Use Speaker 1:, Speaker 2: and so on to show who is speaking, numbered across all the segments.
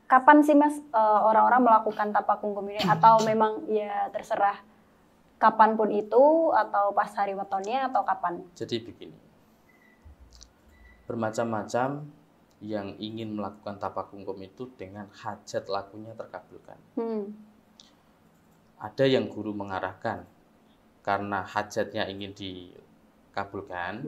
Speaker 1: kapan sih Mas orang-orang melakukan tapakungkum ini? Atau memang ya terserah kapanpun itu, atau pas hari wetonnya, atau kapan?
Speaker 2: Jadi begini, bermacam-macam yang ingin melakukan tapakungkum itu dengan hajat lakunya terkabulkan. Ada yang guru mengarahkan karena hajatnya ingin dikabulkan,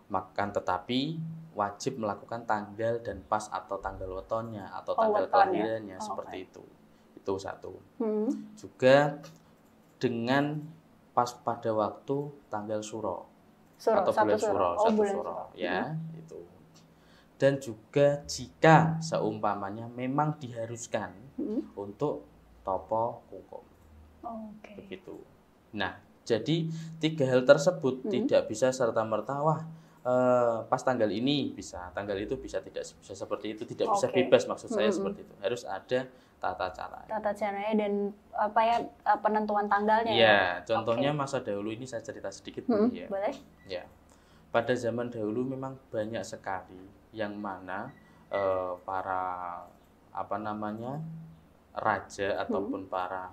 Speaker 2: makan tetapi wajib melakukan tanggal dan pas atau tanggal wetonnya atau tanggal kelahirannya, seperti itu. Itu satu. Juga dengan pas pada waktu tanggal suro atau bulan suro, satu suro, ya itu. Dan juga jika seumpamanya memang diharuskan untuk topo kungkum, begitu. Nah, jadi 3 hal tersebut tidak bisa serta-merta pas tanggal ini bisa, tanggal itu bisa, tidak bisa seperti itu, tidak bisa bebas, maksud saya seperti itu. Harus ada tata cara.
Speaker 1: Tata caranya dan penentuan tanggalnya.
Speaker 2: Ya, contohnya masa dahulu ini saya cerita sedikit boleh ya.
Speaker 1: Boleh.
Speaker 2: Ya. Pada zaman dahulu memang banyak sekali yang mana para raja ataupun para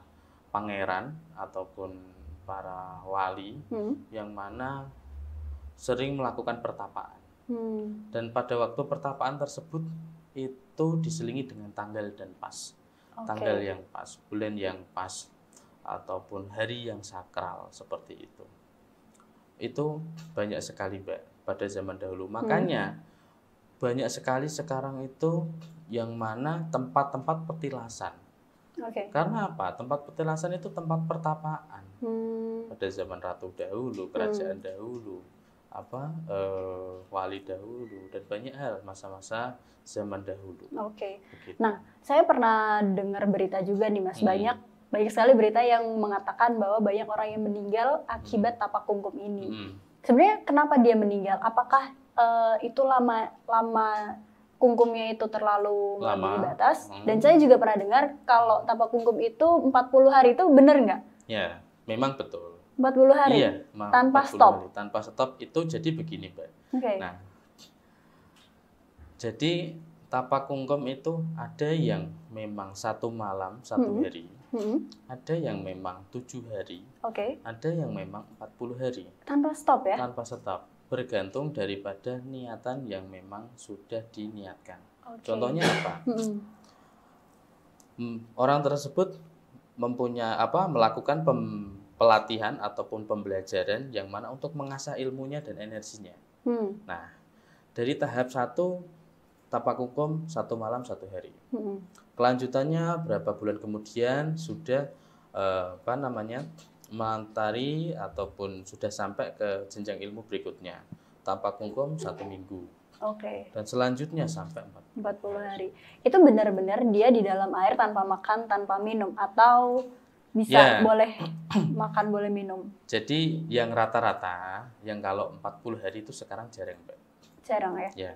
Speaker 2: pangeran ataupun para wali yang mana sering melakukan pertapaan. Dan pada waktu pertapaan tersebut itu diselingi dengan tanggal dan pas. Tanggal yang pas, bulan yang pas, ataupun hari yang sakral, seperti itu. Itu banyak sekali Mbak pada zaman dahulu. Makanya banyak sekali sekarang itu yang mana tempat-tempat petilasan. Karena apa? Tempat petilasan itu tempat pertapaan. Pada zaman ratu dahulu, kerajaan dahulu, wali dahulu, dan banyak hal masa-masa zaman dahulu.
Speaker 1: Begitu. Nah, saya pernah dengar berita juga nih Mas, banyak sekali berita yang mengatakan bahwa banyak orang yang meninggal akibat tapakungkum ini. Sebenarnya kenapa dia meninggal? Apakah itu lama kungkumnya itu terlalu melebihi batas? Dan saya juga pernah dengar kalau tapakungkum itu 40 hari, itu benar nggak?
Speaker 2: Ya, memang betul.
Speaker 1: 40 hari?
Speaker 2: Iya,
Speaker 1: tanpa stop?
Speaker 2: Hari. Tanpa stop itu jadi begini Mbak. Nah, jadi tapakungkum itu ada yang memang 1 malam 1 hari, ada yang memang 7 hari, ada yang memang 40 hari. Tanpa
Speaker 1: stop ya?
Speaker 2: Tanpa stop, bergantung daripada niatan yang memang sudah diniatkan. Contohnya apa? Orang tersebut melakukan pelatihan ataupun pembelajaran yang mana untuk mengasah ilmunya dan energinya. Nah, dari tahap 1 tapakungkum 1 malam 1 hari. Kelanjutannya berapa bulan kemudian sudah melantari ataupun sudah sampai ke jenjang ilmu berikutnya. Tapakungkum 1 minggu. Dan selanjutnya sampai
Speaker 1: 40 hari. Itu benar-benar dia di dalam air tanpa makan, tanpa minum, atau bisa boleh makan, boleh minum?
Speaker 2: Jadi yang rata-rata, yang kalau 40 hari itu sekarang jarang Mbak.
Speaker 1: Jarang ya?
Speaker 2: Ya,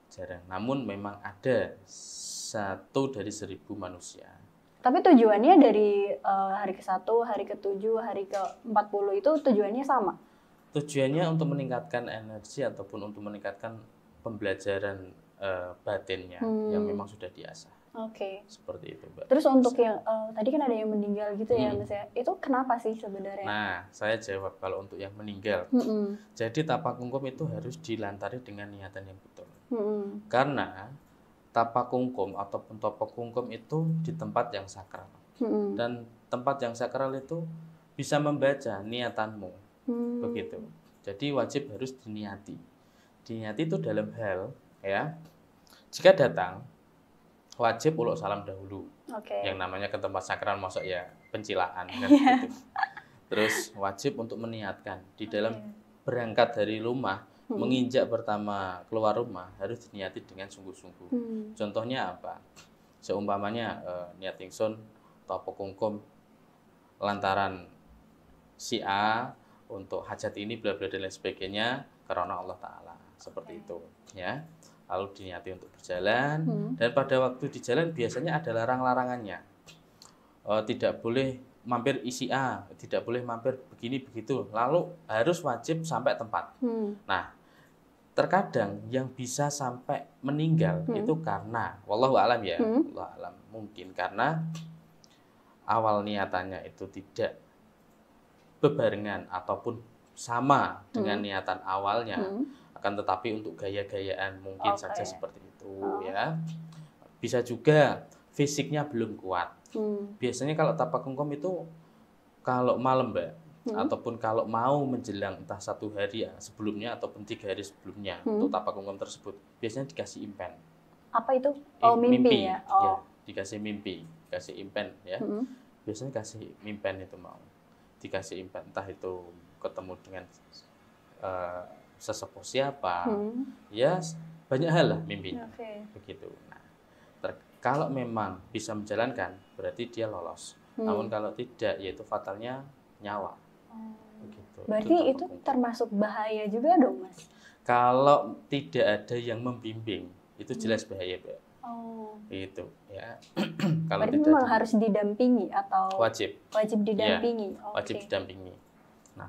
Speaker 2: jarang. Namun memang ada 1 dari 1000 manusia.
Speaker 1: Tapi tujuannya dari hari ke-1, hari ke-7, hari ke-40 itu tujuannya sama?
Speaker 2: Tujuannya untuk meningkatkan energi ataupun untuk meningkatkan pembelajaran batinnya yang memang sudah diasah. Seperti itu Mbak.
Speaker 1: Terus untuk yang tadi kan ada yang meninggal gitu ya Mas ya, itu kenapa sih sebenarnya?
Speaker 2: Nah, saya jawab kalau untuk yang meninggal. Jadi tapakungkum itu harus dilantari dengan niatan yang betul. Karena tapakungkum ataupun tapakungkum itu di tempat yang sakral. Dan tempat yang sakral itu bisa membaca niatanmu. Begitu. Jadi wajib harus diniati. Diniati itu dalam hal ya, jika datang wajib uluk salam dahulu. Yang namanya ke tempat sakral masuk ya pencilaan kan gitu. Terus wajib untuk meniatkan di dalam berangkat dari rumah, menginjak pertama keluar rumah harus diniati dengan sungguh-sungguh. Contohnya apa? Seumpamanya niat ingsun tapakungkum lantaran si A untuk hajat ini bla bla dan lain sebagainya karena Allah Ta'ala, seperti itu ya. Lalu diniati untuk berjalan dan pada waktu di jalan biasanya ada larang-larangannya. Tidak boleh mampir isi A, tidak boleh mampir begini begitu. Lalu harus wajib sampai tempat. Nah, terkadang yang bisa sampai meninggal itu karena wallahu alam ya, wallahu alam, mungkin karena awal niatannya itu tidak bebarengan ataupun sama dengan niatan awalnya, akan tetapi untuk gaya-gayaan mungkin saja seperti itu ya. Bisa juga fisiknya belum kuat. Biasanya kalau tapak kungkum itu kalau malam, Mbak, ataupun kalau mau menjelang entah 1 hari sebelumnya ataupun 3 hari sebelumnya untuk tapak kungkum tersebut, biasanya dikasih impen.
Speaker 1: Apa itu? Oh, mimpi ya?
Speaker 2: Ya, dikasih mimpi, dikasih impen ya. Biasanya kasih impen itu mau. Dikasih impen, entah itu ketemu dengan sesepuh siapa, ya banyak hal lah mimpinya. Begitu. Nah, kalau memang bisa menjalankan, berarti dia lolos. Namun kalau tidak, yaitu fatalnya nyawa. Begitu.
Speaker 1: Berarti itu termasuk bahaya juga dong, Mas?
Speaker 2: Kalau tidak ada yang membimbing, itu jelas bahaya, Mbak. Itu ya. Kalau
Speaker 1: berarti memang harus didampingi atau
Speaker 2: wajib
Speaker 1: didampingi.
Speaker 2: Ya, wajib didampingi. Nah,